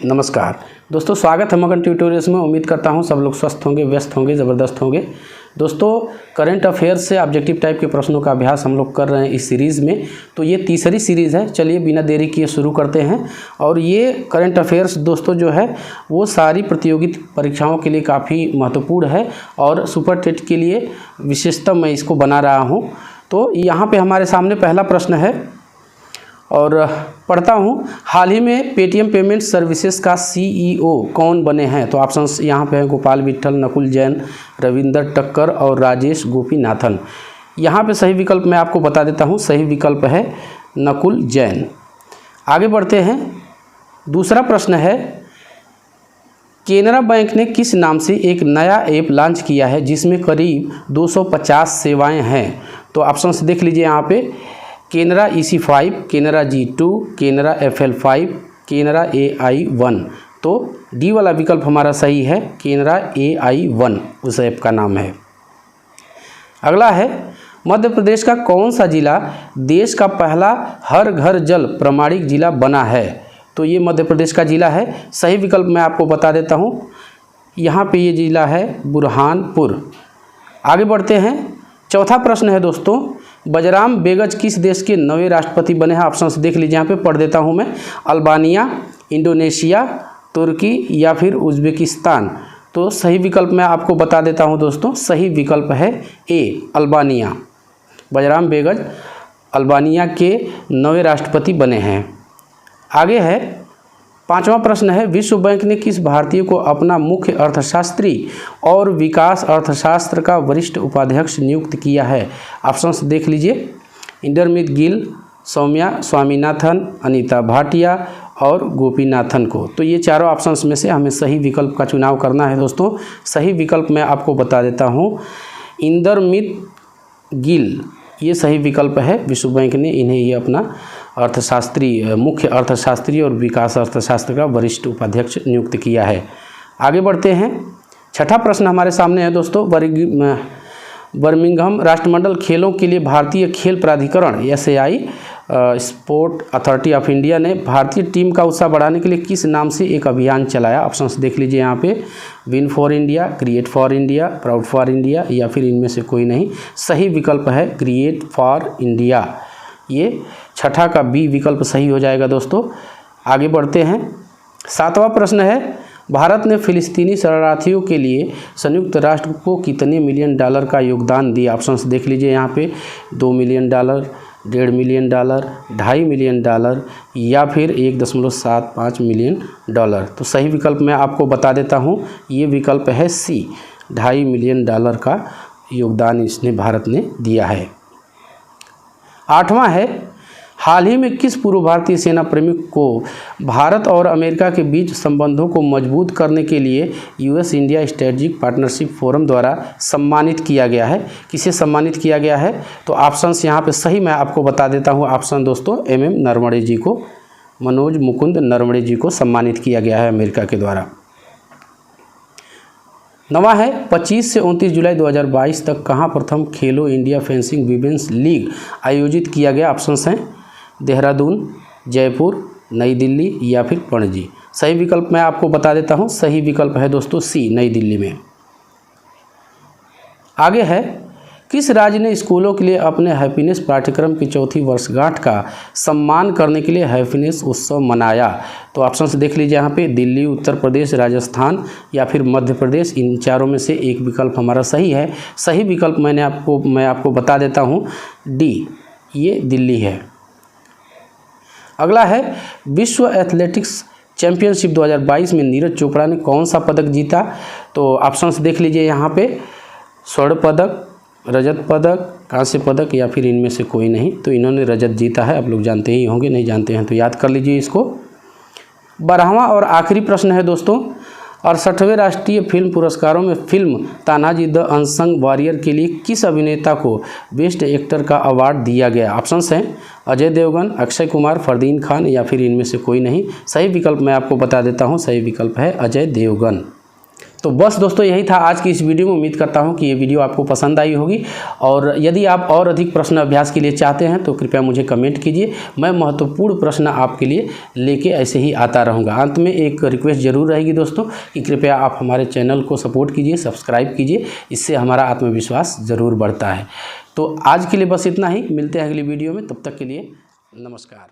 नमस्कार दोस्तों, स्वागत है मगन ट्यूटोरियल्स में। उम्मीद करता हूं सब लोग स्वस्थ होंगे, व्यस्त होंगे, ज़बरदस्त होंगे। दोस्तों, करंट अफेयर्स से ऑब्जेक्टिव टाइप के प्रश्नों का अभ्यास हम लोग कर रहे हैं इस सीरीज़ में। तो ये तीसरी सीरीज़ है। चलिए बिना देरी किए शुरू करते हैं। और ये करंट अफेयर्स दोस्तों जो है वो सारी प्रतियोगित परीक्षाओं के लिए काफ़ी महत्वपूर्ण है और सुपर टेट के लिए विशेषतः मैं इसको बना रहा हूँ। तो यहाँ पर हमारे सामने पहला प्रश्न है और पढ़ता हूँ। हाल ही में पेटीएम पेमेंट सर्विसेज का सीईओ कौन बने हैं? तो ऑप्शंस यहाँ पे हैं गोपाल विट्ठल, नकुल जैन, रविंदर टक्कर और राजेश गोपीनाथन। यहाँ पे सही विकल्प मैं आपको बता देता हूँ। सही विकल्प है नकुल जैन। आगे बढ़ते हैं। दूसरा प्रश्न है, केनरा बैंक ने किस नाम से एक नया ऐप लॉन्च किया है जिसमें करीब 250 सेवाएँ हैं? तो ऑप्शंस देख लीजिए यहाँ पे। Canara EC5, Canara G2, Canara FL5, Canara AI1। तो डी वाला विकल्प हमारा सही है, केनरा AI1 उस ऐप का नाम है। अगला है, मध्य प्रदेश का कौन सा जिला देश का पहला हर घर जल प्रमाणित जिला बना है? तो ये मध्य प्रदेश का जिला है। सही विकल्प मैं आपको बता देता हूँ। यहाँ पे ये जिला है बुरहानपुर। आगे बढ़ते हैं। चौथा प्रश्न है दोस्तों, बजराम बेगच किस देश के नवे राष्ट्रपति बने हैं? ऑप्शंस देख लीजिए, यहाँ पे पढ़ देता हूँ मैं। अल्बानिया, इंडोनेशिया, तुर्की या फिर उज्बेकिस्तान। तो सही विकल्प मैं आपको बता देता हूँ दोस्तों। सही विकल्प है ए, अल्बानिया। बजराम बेगच अल्बानिया के नवे राष्ट्रपति बने हैं। आगे है, पांचवा प्रश्न है, विश्व बैंक ने किस भारतीय को अपना मुख्य अर्थशास्त्री और विकास अर्थशास्त्र का वरिष्ठ उपाध्यक्ष नियुक्त किया है? ऑप्शंस देख लीजिए। इंदरमित गिल, सौम्या स्वामीनाथन, अनीता भाटिया और गोपीनाथन को। तो ये चारों ऑप्शंस में से हमें सही विकल्प का चुनाव करना है दोस्तों। सही विकल्प मैं आपको बता देता हूँ, इंदरमित गिल ये सही विकल्प है। विश्व बैंक ने इन्हें ये अपना अर्थशास्त्री, मुख्य अर्थशास्त्री और विकास अर्थशास्त्र का वरिष्ठ उपाध्यक्ष नियुक्त किया है। आगे बढ़ते हैं। छठा प्रश्न हमारे सामने है दोस्तों, बर्मिंघम राष्ट्रमंडल खेलों के लिए भारतीय खेल प्राधिकरण SAI sport authority of India ने भारतीय टीम का उत्साह बढ़ाने के लिए किस नाम से एक अभियान चलाया? ऑप्शंस देख लीजिए यहाँ पे। Win for India, create for India, proud for India या फिर इनमें से कोई नहीं। सही विकल्प है क्रिएट फॉर इंडिया। ये छठा का बी विकल्प सही हो जाएगा दोस्तों। आगे बढ़ते हैं। सातवां प्रश्न है, भारत ने फिलिस्तीनी शरणार्थियों के लिए संयुक्त राष्ट्र को कितने मिलियन डॉलर का योगदान दिया? ऑप्शंस देख लीजिए यहाँ पे। 2 million dollar, 1.5 million dollar, 2.5 million dollar या फिर 1.75 मिलियन डॉलर। तो सही विकल्प मैं आपको बता देता हूँ। ये विकल्प है सी, 2.5 मिलियन डॉलर का योगदान इसने भारत ने दिया है। आठवां है, हाल ही में किस पूर्व भारतीय सेना प्रमुख को भारत और अमेरिका के बीच संबंधों को मजबूत करने के लिए US India strategic partnership forum द्वारा सम्मानित किया गया है? किसे सम्मानित किया गया है? तो ऑप्शंस यहाँ पे सही मैं आपको बता देता हूँ। ऑप्शन दोस्तों, MM नरवणे जी को, मनोज मुकुंद नरवणे जी को सम्मानित किया गया है अमेरिका के द्वारा। नवा है, 25 से 29 जुलाई 2022 तक कहाँ प्रथम खेलो इंडिया फेंसिंग विमेंस लीग आयोजित किया गया? ऑप्शंस हैं देहरादून, जयपुर, नई दिल्ली या फिर पणजी। सही विकल्प मैं आपको बता देता हूँ। सही विकल्प है दोस्तों सी, नई दिल्ली में। आगे है, किस राज्य ने स्कूलों के लिए अपने हैप्पीनेस पाठ्यक्रम की चौथी वर्षगांठ का सम्मान करने के लिए हैप्पीनेस उत्सव मनाया? तो ऑप्शंस देख लीजिए यहाँ पे। दिल्ली, उत्तर प्रदेश, राजस्थान या फिर मध्य प्रदेश। इन चारों में से एक विकल्प हमारा सही है। सही विकल्प मैं आपको बता देता हूँ, डी, ये दिल्ली है। अगला है, विश्व एथलेटिक्स चैंपियनशिप 2022 में नीरज चोपड़ा ने कौन सा पदक जीता? तो ऑप्शंस देख लीजिए यहाँ पे। स्वर्ण पदक, रजत पदक, कांस्य पदक या फिर इनमें से कोई नहीं। तो इन्होंने रजत जीता है। आप लोग जानते ही होंगे, नहीं जानते हैं तो याद कर लीजिए इसको। 12वां और आखिरी प्रश्न है दोस्तों, 68वें राष्ट्रीय फिल्म पुरस्कारों में film Tanaji the unsung warrior के लिए किस अभिनेता को बेस्ट एक्टर का अवार्ड दिया गया? ऑप्शंस हैं अजय देवगन, अक्षय कुमार, फरदीन खान या फिर इनमें से कोई नहीं। सही विकल्प मैं आपको बता देता हूँ। सही विकल्प है अजय देवगन। तो बस दोस्तों यही था आज की इस वीडियो में। उम्मीद करता हूँ कि ये वीडियो आपको पसंद आई होगी, और यदि आप और अधिक प्रश्न अभ्यास के लिए चाहते हैं तो कृपया मुझे कमेंट कीजिए। मैं महत्वपूर्ण प्रश्न आपके लिए लेके ऐसे ही आता रहूँगा। अंत में एक रिक्वेस्ट ज़रूर रहेगी दोस्तों कि कृपया आप हमारे चैनल को सपोर्ट कीजिए, सब्सक्राइब कीजिए, इससे हमारा आत्मविश्वास ज़रूर बढ़ता है। तो आज के लिए बस इतना ही, मिलते हैं अगली वीडियो में, तब तक के लिए नमस्कार।